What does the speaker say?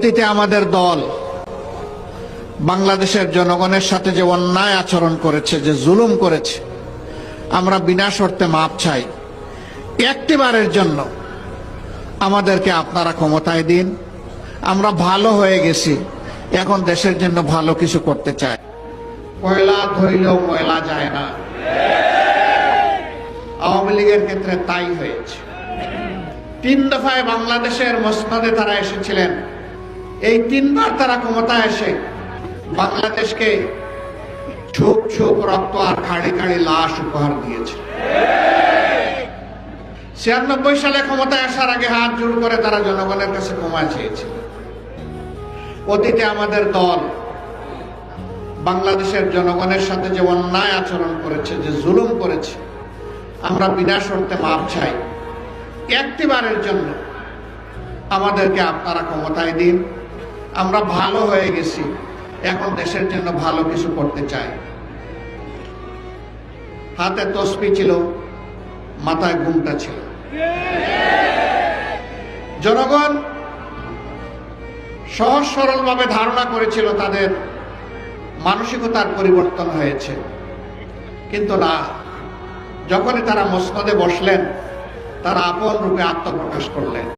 অতীতে আমাদের দল বাংলাদেশের জনগণের সাথে যে অন্যায় আচরণ করেছে, যে জুলুম করেছে, আমরা বিনা শর্তে মাপ চাই। একটিবারের জন্য আমাদেরকে আপনারা ক্ষমতায় দিন। আমরা ভালো হয়ে গেছি, এখন দেশের জন্য ভালো কিছু করতে চাই। কয়লা ধরিলেও ময়লা যায় না, আওয়ামী লীগের ক্ষেত্রে তাই হয়েছে। 3 দফায় বাংলাদেশের মসনদে তারা এসেছিলেন। এই 3 বার তারা ক্ষমতায় এসে বাংলাদেশকে ছোপ ছোপ রক্ত আর খাড়ি খাড়ি লাশ উপহার দিয়েছে। 96 সালে ক্ষমতায় আসার আগে হাত জোর করে তারা জনগণের কাছে ক্ষমা চেয়েছে। অতীতে আমাদের দল বাংলাদেশের জনগণের সাথে যে অন্যায় আচরণ করেছে, যে জুলুম করেছে, আমরা বিনা শর্তে মাপ চাই। একটিবারের জন্য আমাদেরকে আপনারা ক্ষমতায় দিন। আমরা ভালো হয়ে গেছি, এখন দেশের জন্য ভালো কিছু করতে চাই। হাতে তসবি ছিল, মাথায় ঘুমটা ছিল। জনগণ সহজ সরল ভাবে ধারণা করেছিল তাদের মানসিকতার পরিবর্তন হয়েছে, কিন্তু না। যখনই তারা মসনদে বসলেন, তারা আপন রূপে আত্মপ্রকাশ করলেন।